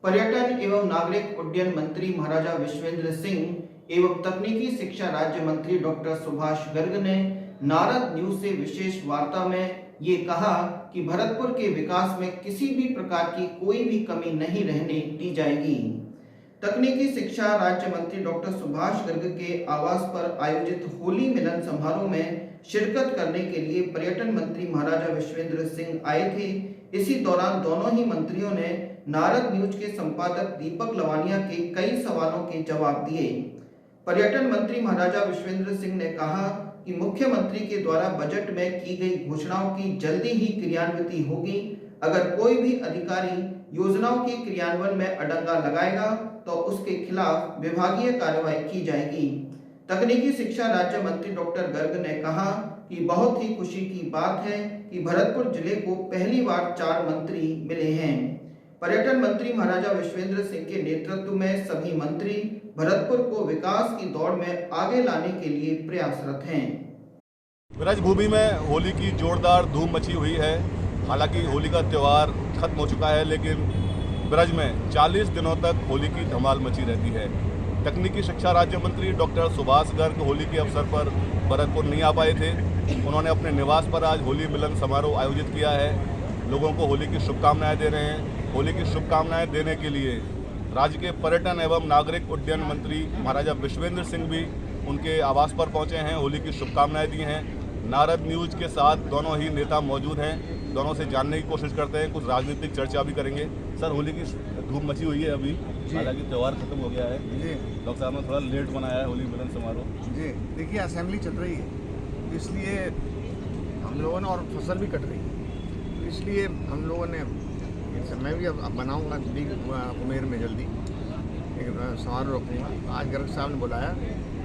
पर्यटन एवं नागरिक उड्डयन मंत्री महाराजा विश्वेंद्र सिंह एवं तकनीकी शिक्षा राज्य मंत्री डॉक्टर सुभाष गर्ग ने नारद न्यूज से विशेष वार्ता में ये कहा कि भरतपुर के विकास में किसी भी प्रकार की कोई भी कमी नहीं रहने दी जाएगी। तकनीकी शिक्षा राज्य मंत्री डॉक्टर सुभाष गर्ग के आवास पर आयोजित होली मिलन समारोह में शिरकत करने के लिए पर्यटन मंत्री महाराजा विश्वेंद्र सिंह आए थे। इसी दौरान दोनों ही मंत्रियों ने नारद न्यूज के संपादक दीपक लवानिया के कई सवालों के जवाब दिए। पर्यटन मंत्री महाराजा विश्वेंद्र सिंह ने कहा कि मुख्यमंत्री के द्वारा बजट में की गई घोषणाओं की जल्दी ही क्रियान्विति होगी। अगर कोई भी अधिकारी योजनाओं के क्रियान्वयन में अड़ंगा लगाएगा तो उसके खिलाफ विभागीय कार्रवाई की जाएगी। तकनीकी शिक्षा राज्य मंत्री डॉक्टर गर्ग ने कहा कि बहुत ही खुशी की बात है कि भरतपुर जिले को पहली बार 4 मंत्री मिले हैं। पर्यटन मंत्री महाराजा विश्वेंद्र सिंह के नेतृत्व में सभी मंत्री भरतपुर को विकास की दौड़ में आगे लाने के लिए प्रयासरत हैं। ब्रजभूमि में होली की जोरदार धूम मची हुई है। हालांकि होली का त्यौहार खत्म हो चुका है, लेकिन ब्रज में 40 दिनों तक होली की धमाल मची रहती है। तकनीकी शिक्षा राज्य मंत्री डॉक्टर सुभाष गर्ग होली के अवसर पर भरतपुर नहीं आ पाए थे। उन्होंने अपने निवास पर आज होली मिलन समारोह आयोजित किया है। लोगों को होली की शुभकामनाएं दे रहे हैं। होली की शुभकामनाएं देने के लिए राज्य के पर्यटन एवं नागरिक उड्डयन मंत्री महाराजा विश्वेंद्र सिंह भी उनके आवास पर पहुंचे हैं, होली की शुभकामनाएं दी हैं। नारद न्यूज के साथ दोनों ही नेता मौजूद हैं, दोनों से जानने की कोशिश करते हैं, कुछ राजनीतिक चर्चा भी करेंगे। सर, होली की धूम मची हुई है अभी, हालांकि त्यौहार खत्म हो गया है जी। डॉक्टर साहब ने थोड़ा लेट बनाया है होली मिलन समारोह जी। देखिए, असेंबली चल रही है, इसलिए हम लोगों ने, और फसल भी कट रही है, इसलिए हम लोगों ने, मैं भी अब बनाऊँगा उमेर में जल्दी एक समारोह रखूँगा। आज गर्ग साहब ने बुलाया,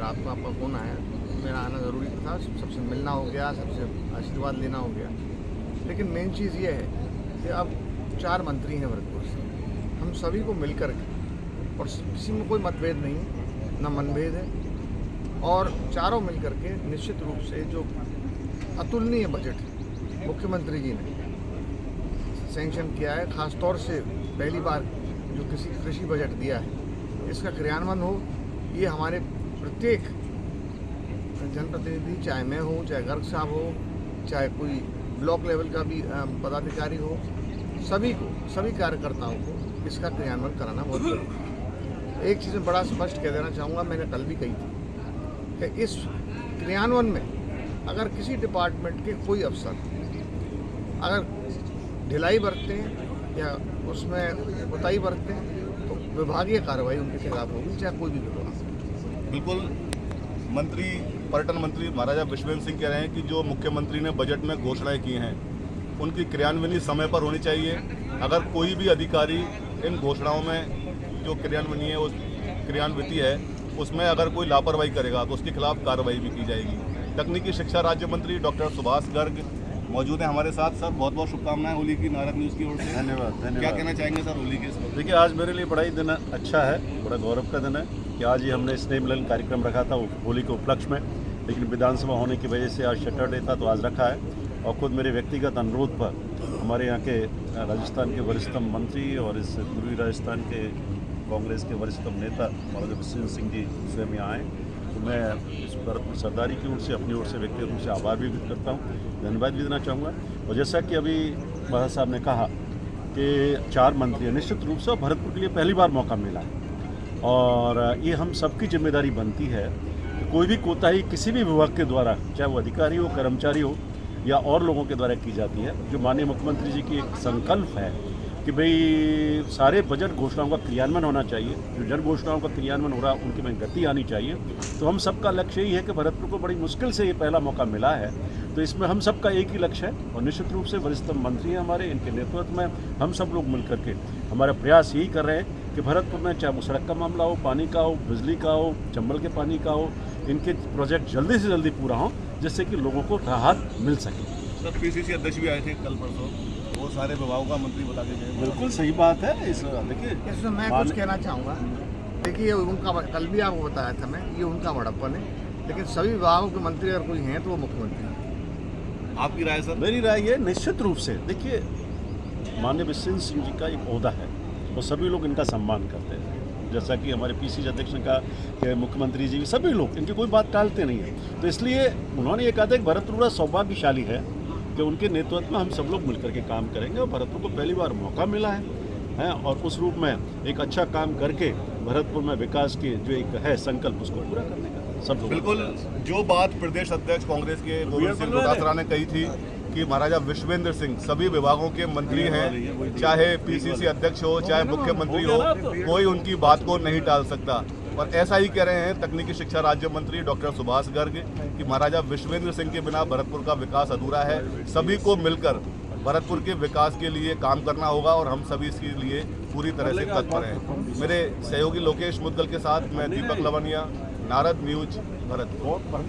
रात को आपका फ़ोन आया, मेरा आना ज़रूरी था, सबसे मिलना हो गया, सबसे आशीर्वाद लेना हो गया। लेकिन मेन चीज़ ये है कि अब 4 मंत्री हैं भरतपुर से, हम सभी को मिलकर के, और किसी में कोई मतभेद नहीं है, न मनभेद है, और चारों मिलकर के निश्चित रूप से जो अतुलनीय बजट मुख्यमंत्री जी ने सैंक्शन किया है, ख़ास तौर से पहली बार जो किसी कृषि बजट दिया है, इसका क्रियान्वयन हो, ये हमारे प्रत्येक जनप्रतिनिधि, चाहे मैं हूँ, चाहे गर्ग साहब हो, चाहे कोई ब्लॉक लेवल का भी पदाधिकारी हो, सभी को, सभी कार्यकर्ताओं को इसका क्रियान्वयन कराना बहुत जरूरी है। एक चीज़ में बड़ा स्पष्ट कह देना चाहूँगा, मैंने कल भी कही थी कि इस क्रियान्वयन में अगर किसी डिपार्टमेंट के कोई अफसर अगर ढिलाई बरतते हैं या उसमें कोताही बरतते हैं तो विभागीय कार्रवाई उनके खिलाफ होगी, चाहे कोई भी विभाग। बिल्कुल, मंत्री पर्यटन मंत्री महाराजा विश्वेंद्र सिंह कह रहे हैं कि जो मुख्यमंत्री ने बजट में घोषणाएं की हैं उनकी क्रियान्वयन समय पर होनी चाहिए। अगर कोई भी अधिकारी इन घोषणाओं में जो क्रियान्विति है उसमें अगर कोई लापरवाही करेगा तो उसके खिलाफ कार्रवाई भी की जाएगी। तकनीकी शिक्षा राज्य मंत्री डॉक्टर सुभाष गर्ग मौजूद हैं हमारे साथ। सर, बहुत बहुत शुभकामनाएं होली की नारद न्यूज़ की ओर से। धन्यवाद। क्या कहना चाहेंगे सर होली के? देखिए, आज मेरे लिए बड़ा ही दिन अच्छा है, बड़ा गौरव का दिन है कि आज ही हमने स्नेह मिलन कार्यक्रम रखा था होली के उपलक्ष्य में, लेकिन विधानसभा होने की वजह से आज सैटरडे था तो आज रखा है। और खुद मेरे व्यक्तिगत अनुरोध पर हमारे यहाँ के राजस्थान के वरिष्ठतम मंत्री और इस पूर्वी राजस्थान के कांग्रेस के वरिष्ठतम नेता महाराजा विश्वेंद्र सिंह जी स्वयं यहाँ आए, तो मैं इस भरतपुर सरदारी की ओर से, अपनी ओर से व्यक्तिगत रूप से आभार भी व्यक्त करता हूँ, धन्यवाद भी देना चाहूँगा। और जैसा कि अभी महाराज साहब ने कहा कि 4 मंत्री, निश्चित रूप से भरतपुर के लिए पहली बार मौका मिला है और ये हम सबकी जिम्मेदारी बनती है कि कोई भी कोताही किसी भी विभाग के द्वारा, चाहे वो अधिकारी हो, कर्मचारी हो या और लोगों के द्वारा की जाती है। जो माननीय मुख्यमंत्री जी की एक संकल्प है कि भाई सारे बजट घोषणाओं का क्रियान्वयन होना चाहिए, जो जन घोषणाओं का क्रियान्वयन हो रहा है उनकी में गति आनी चाहिए। तो हम सबका लक्ष्य यही है कि भरतपुर को बड़ी मुश्किल से ये पहला मौका मिला है, तो इसमें हम सबका एक ही लक्ष्य है और निश्चित रूप से वरिष्ठतम मंत्री हैं हमारे, इनके नेतृत्व में हम सब लोग मिलकर के हमारा प्रयास यही कर रहे हैं कि भरतपुर में चाहे वो सड़क का मामला हो, पानी का हो, बिजली का हो, चंबल के पानी का हो, इनके प्रोजेक्ट जल्दी से जल्दी पूरा हों जिससे कि लोगों को राहत मिल सके। सर, पीसीसी अध्यक्ष भी आए थे कल परसों, वो सारे विभागों का मंत्री बता के गए। बिल्कुल सही बात है। देखिए, इसमें मैं कुछ कहना चाहूँगा। देखिए, उनका, कल भी आपको बताया था मैं, ये उनका बड़प्पन है, लेकिन सभी विभागों के मंत्री अगर कोई हैं तो वो मुख्यमंत्री हैं। आपकी राय सर? मेरी राय ये, निश्चित रूप से देखिए, माननीय विश्वेंद्र सिंह जी का एक ओहदा है और सभी लोग इनका सम्मान करते हैं। जैसा कि हमारे पीसीसी अध्यक्ष ने कहा कि मुख्यमंत्री जी सभी लोग इनकी कोई बात टालते नहीं है। तो इसलिए उन्होंने ये कहा था कि भरतपुर बड़ा सौभाग्यशाली है कि उनके नेतृत्व में हम सब लोग मिलकर के काम करेंगे और भरतपुर को पहली बार मौका मिला है और उस रूप में एक अच्छा काम करके भरतपुर में विकास की जो एक है संकल्प उसको पूरा करने का सब लोग। बिल्कुल, जो बात प्रदेश अध्यक्ष कांग्रेस के गोविंद सिंह डोटासरा ने कही थी कि महाराजा विश्वेंद्र सिंह सभी विभागों के मंत्री हैं, चाहे पीसीसी अध्यक्ष हो चाहे मुख्यमंत्री हो, कोई उनकी बात को नहीं टाल सकता। और ऐसा ही कह रहे हैं तकनीकी शिक्षा राज्य मंत्री डॉक्टर सुभाष गर्ग कि महाराजा विश्वेंद्र सिंह के बिना भरतपुर का विकास अधूरा है। सभी को मिलकर भरतपुर के विकास के लिए काम करना होगा और हम सभी इसके लिए पूरी तरह से तत्पर हैं। मेरे सहयोगी लोकेश मुद्गल के साथ मैं दीपक लवनिया, नारद न्यूज, भरतपुर।